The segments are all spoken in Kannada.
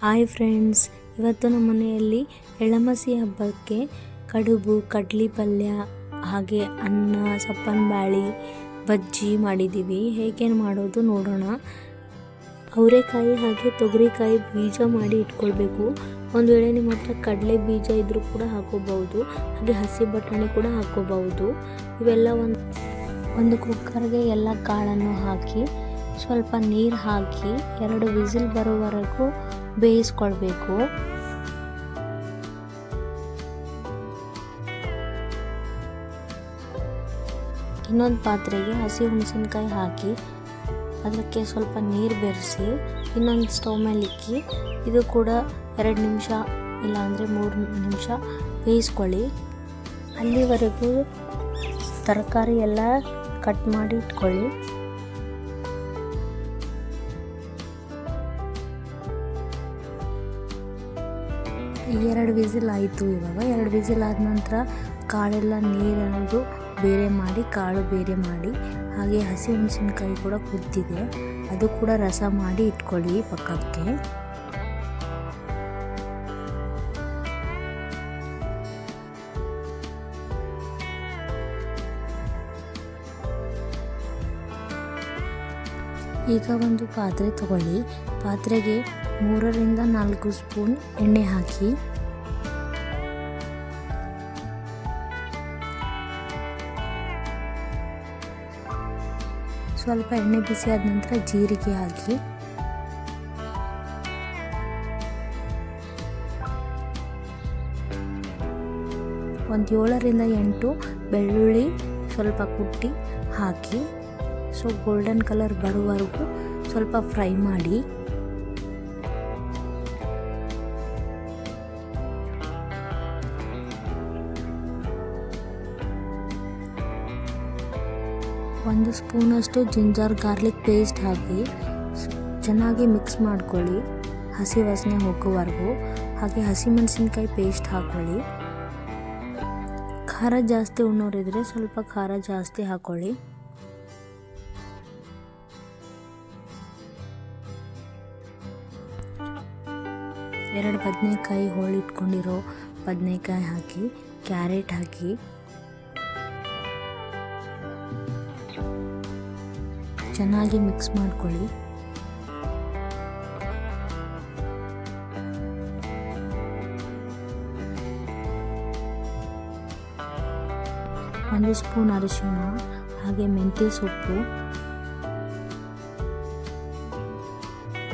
ಹಾಯ್ ಫ್ರೆಂಡ್ಸ್, ಇವತ್ತು ನಮ್ಮ ಮನೆಯಲ್ಲಿ ಎಳ್ಳಮಸಿ ಹಬ್ಬಕ್ಕೆ ಕಡುಬು, ಕಡ್ಲಿ ಪಲ್ಯ, ಹಾಗೆ ಅನ್ನ, ಸಪ್ಪನ್ ಬ್ಯಾಳಿ, ಬಜ್ಜಿ ಮಾಡಿದ್ದೀವಿ. ಹೇಗೆ ಮಾಡೋದು ನೋಡೋಣ. ಅವರೆಕಾಯಿ ಹಾಗೆ ತೊಗರಿಕಾಯಿ ಬೀಜ ಮಾಡಿ ಇಟ್ಕೊಳ್ಬೇಕು. ಒಂದು ವೇಳೆ ನಿಮ್ಮ ಹತ್ರ ಕಡಲೆ ಬೀಜ ಇದ್ರೂ ಕೂಡ ಹಾಕೋಬಹುದು, ಹಾಗೆ ಹಸಿ ಬಟಾಣಿ ಕೂಡ ಹಾಕೋಬಹುದು. ಇವೆಲ್ಲ ಒಂದು ಕುಕ್ಕರ್ಗೆ ಎಲ್ಲ ಕಾಳನ್ನು ಹಾಕಿ ಸ್ವಲ್ಪ ನೀರು ಹಾಕಿ 2 ವಿಸಿಲ್ ಬರೋವರೆಗೂ ಬೇಯಿಸ್ಕೊಳ್ಬೇಕು. ಇನ್ನೊಂದು ಪಾತ್ರೆಗೆ ಹಸಿ ಹುಣಸಿನಕಾಯಿ ಹಾಕಿ ಅದಕ್ಕೆ ಸ್ವಲ್ಪ ನೀರು ಬೆರೆಸಿ ಇನ್ನೊಂದು ಸ್ಟವ್ ಮೇಲೆ ಇಕ್ಕಿ ಇದು ಕೂಡ 2 ನಿಮಿಷ ಇಲ್ಲಾಂದರೆ 3 ನಿಮಿಷ ಬೇಯಿಸ್ಕೊಳ್ಳಿ. ಅಲ್ಲಿವರೆಗೂ ತರಕಾರಿ ಎಲ್ಲ ಕಟ್ ಮಾಡಿ ಇಟ್ಕೊಳ್ಳಿ. ಈ 2 ವಿಸಿಲ್ ಆಯಿತು. ಇವಾಗ 2 ವಿಸಿಲ್ ಆದ ನಂತರ ಕಾಳೆಲ್ಲ ನೀರನ್ನು ಬೇರೆ ಮಾಡಿ, ಕಾಳು ಬೇರೆ ಮಾಡಿ, ಹಾಗೆ ಹಸಿ ಮೆಣಸಿನಕಾಯಿ ಕೂಡ ಕುದ್ದಿದೆ, ಅದು ಕೂಡ ರಸ ಮಾಡಿ ಇಟ್ಕೊಳ್ಳಿ ಪಕ್ಕಕ್ಕೆ. ಈಗ ಒಂದು ಪಾತ್ರೆ ತಗೊಳ್ಳಿ. ಪಾತ್ರೆಗೆ 3 ರಿಂದ 4 ಸ್ಪೂನ್ ಎಣ್ಣೆ ಹಾಕಿ ಸ್ವಲ್ಪ ಎಣ್ಣೆ ಬಿಸಿ ಆದ ನಂತರ ಜೀರಿಗೆ ಹಾಕಿ ಒಂದು 7 ರಿಂದ 8 ಬೆಳ್ಳುಳ್ಳಿ ಸ್ವಲ್ಪ ಕುಟ್ಟಿ ಹಾಕಿ ಗೋಲ್ಡನ್ ಕಲರ್ ಬರುವವರೆಗೂ ಸ್ವಲ್ಪ ಫ್ರೈ ಮಾಡಿ. ಒಂದು ಸ್ಪೂನಷ್ಟು ಜಿಂಜರ್ ಗಾರ್ಲಿಕ್ ಪೇಸ್ಟ್ ಹಾಕಿ ಚೆನ್ನಾಗಿ ಮಿಕ್ಸ್ ಮಾಡ್ಕೊಳ್ಳಿ ಹಸಿ ವಾಸನೆ ಹೋಗೋವರೆಗೂ. ಹಾಗೆ ಹಸಿಮೆಣಸಿನಕಾಯಿ ಪೇಸ್ಟ್ ಹಾಕ್ಕೊಳ್ಳಿ. ಖಾರ ಜಾಸ್ತಿ ಉಣ್ಣೋರಿದ್ರೆ ಸ್ವಲ್ಪ ಖಾರ ಜಾಸ್ತಿ ಹಾಕ್ಕೊಳ್ಳಿ. ಎರಡು ಬದನೆಕಾಯಿ ಹೋಳಿಟ್ಕೊಂಡಿರೋ ಬದನೆಕಾಯಿ ಹಾಕಿ, ಕ್ಯಾರೆಟ್ ಹಾಕಿ ಚೆನ್ನಾಗಿ ಮಿಕ್ಸ್ ಮಾಡ್ಕೊಳ್ಳಿ. ಒಂದು ಸ್ಪೂನ್ ಅರಿಶಿಣ ಹಾಗೆ ಮೆಂತ್ಯ ಸೊಪ್ಪು,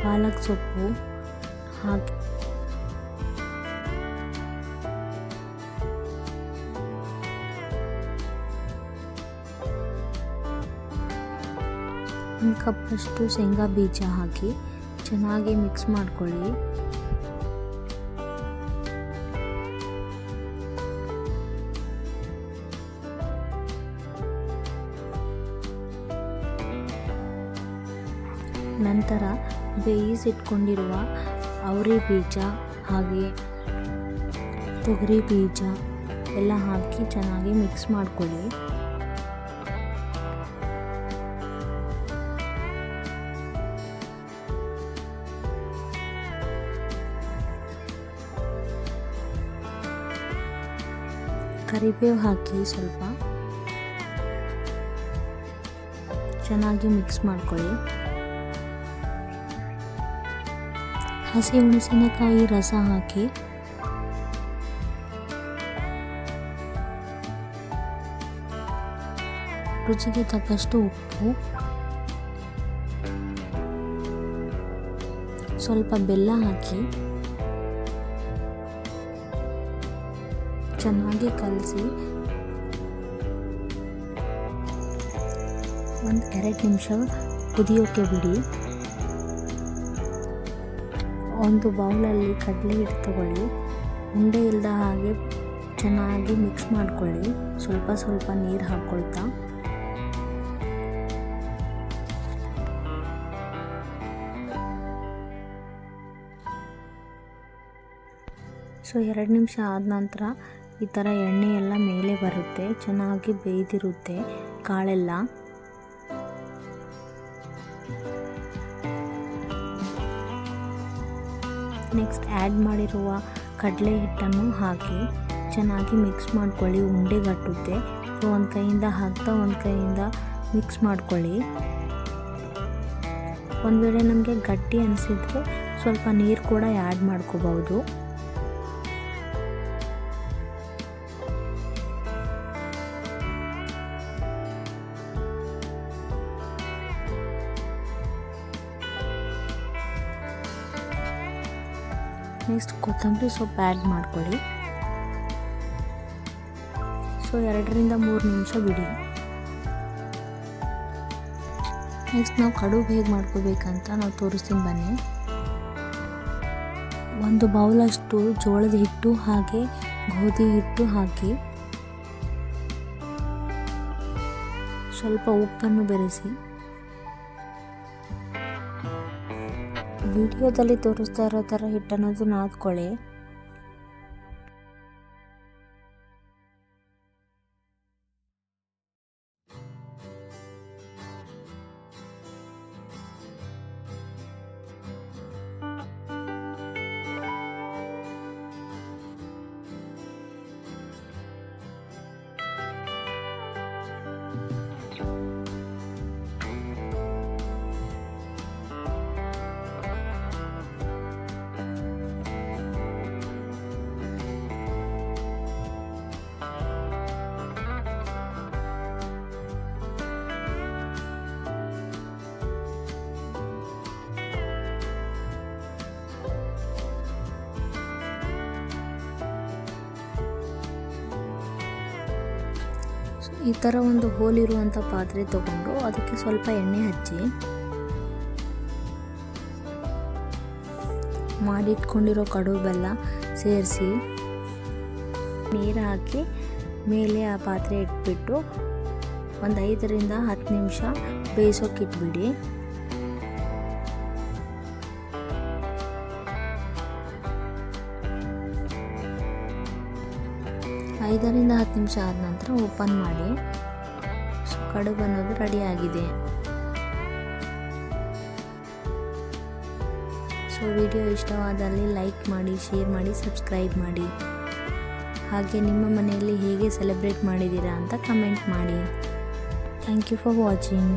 ಪಾಲಕ್ ಸೊಪ್ಪು ಹಾಕಿ ಒಂದು ಕಪ್ಪಷ್ಟು ಶೇಂಗಾ ಬೀಜ ಹಾಕಿ ಚೆನ್ನಾಗಿ ಮಿಕ್ಸ್ ಮಾಡ್ಕೊಳ್ಳಿ. ನಂತರ ಬೇಯಿಸಿಟ್ಕೊಂಡಿರುವ ಅವರೆ ಬೀಜ ಹಾಗೆ ತೊಗರಿ ಬೀಜ ಎಲ್ಲ ಹಾಕಿ ಚೆನ್ನಾಗಿ ಮಿಕ್ಸ್ ಮಾಡ್ಕೊಳ್ಳಿ. ಕರಿಬೇವು ಹಾಕಿ ಸ್ವಲ್ಪ ಚೆನ್ನಾಗಿ ಮಿಕ್ಸ್ ಮಾಡ್ಕೊಳ್ಳಿ. ಹಸಿ ಹುಣಸಿನಕಾಯಿ ರಸ ಹಾಕಿ ರುಚಿಗೆ ತಕ್ಕಷ್ಟು ಉಪ್ಪು, ಸ್ವಲ್ಪ ಬೆಲ್ಲ ಹಾಕಿ ಚೆನ್ನಾಗಿ ಕಲಸಿ ಒಂದು 2 ನಿಮಿಷ ಕುದಿಯೋಕೆ ಬಿಡಿ. ಒಂದು ಬೌಲಲ್ಲಿ ಕಡಲೆ ಹಿಟ್ಟು ತಗೊಳ್ಳಿ, ಉಂಡೆ ಇಲ್ಲದ ಹಾಗೆ ಚೆನ್ನಾಗಿ ಮಿಕ್ಸ್ ಮಾಡ್ಕೊಳ್ಳಿ, ಸ್ವಲ್ಪ ಸ್ವಲ್ಪ ನೀರು ಹಾಕ್ಕೊಳ್ತಾ. ಸೊ 2 ನಿಮಿಷ ಆದ ನಂತರ ಈ ಥರ ಎಣ್ಣೆ ಎಲ್ಲ ಮೇಲೆ ಬರುತ್ತೆ, ಚೆನ್ನಾಗಿ ಬೇಯ್ದಿರುತ್ತೆ ಕಾಳೆಲ್ಲ. ನೆಕ್ಸ್ಟ್ ಆ್ಯಡ್ ಮಾಡಿರುವ ಕಡಲೆ ಹಿಟ್ಟನ್ನು ಹಾಕಿ ಚೆನ್ನಾಗಿ ಮಿಕ್ಸ್ ಮಾಡ್ಕೊಳ್ಳಿ. ಉಂಡೆಗಟ್ಟುತ್ತೆ. ಸೊ ಒಂದು ಕೈಯಿಂದ ಹಾಕ್ತಾ ಒಂದು ಕೈಯಿಂದ ಮಿಕ್ಸ್ ಮಾಡ್ಕೊಳ್ಳಿ. ಒಂದು ವೇಳೆ ನಮಗೆ ಗಟ್ಟಿ ಅನಿಸಿದರೆ ಸ್ವಲ್ಪ ನೀರು ಕೂಡ ಆ್ಯಡ್ ಮಾಡ್ಕೋಬಹುದು. ನೆಕ್ಸ್ಟ್ ಕೊತ್ತಂಬರಿ ಸೊಪ್ಪು ಆ್ಯಡ್ ಮಾಡ್ಕೊಳ್ಳಿ. ಸೊ 2-3 ನಿಮಿಷ ಬಿಡಿ. ನೆಕ್ಸ್ಟ್ ನಾವು ಕಡುಬು ಹೇಗೆ ಮಾಡ್ಕೋಬೇಕಂತ ನಾವು ತೋರಿಸ್ತೀನಿ ಬನ್ನಿ. ಒಂದು ಬೌಲಷ್ಟು ಜೋಳದ ಹಿಟ್ಟು ಹಾಗೆ ಗೋಧಿ ಹಿಟ್ಟು ಹಾಕಿ ಸ್ವಲ್ಪ ಉಪ್ಪನ್ನು ಬೆರೆಸಿ ವಿಡಿಯೋದಲ್ಲಿ ತೋರಿಸ್ತಾ ಇರೋ ಥರ ಹಿಟ್ಟನ್ನೋದು ನಾದ್ಕೊಳ್ಳಿ. ಈ ಥರ ಒಂದು ಹೋಲ್ ಇರುವಂಥ ಪಾತ್ರೆ ತಗೊಂಡು ಅದಕ್ಕೆ ಸ್ವಲ್ಪ ಎಣ್ಣೆ ಹಚ್ಚಿ ಮಾಡಿಟ್ಕೊಂಡಿರೋ ಕಡುಬು ಬೆಲ್ಲ ಸೇರಿಸಿ ನೀರು ಹಾಕಿ ಮೇಲೆ ಆ ಪಾತ್ರೆ ಇಟ್ಬಿಟ್ಟು ಒಂದು 5-10 ನಿಮಿಷ ಬೇಯಿಸೋಕೆ ಇಟ್ಬಿಡಿ. ಐದರಿಂದ 10 ನಿಮಿಷ ಆದ ನಂತರ ಓಪನ್ ಮಾಡಿ. ಕಡುಬು ಅನ್ನೋದು ರೆಡಿಯಾಗಿದೆ. ಸೊ ವಿಡಿಯೋ ಇಷ್ಟವಾದಲ್ಲಿ ಲೈಕ್ ಮಾಡಿ, ಶೇರ್ ಮಾಡಿ, ಸಬ್ಸ್ಕ್ರೈಬ್ ಮಾಡಿ. ಹಾಗೆ ನಿಮ್ಮ ಮನೆಯಲ್ಲಿ ಹೇಗೆ ಸೆಲೆಬ್ರೇಟ್ ಮಾಡಿದ್ದೀರಾ ಅಂತ ಕಮೆಂಟ್ ಮಾಡಿ. Thank you for watching.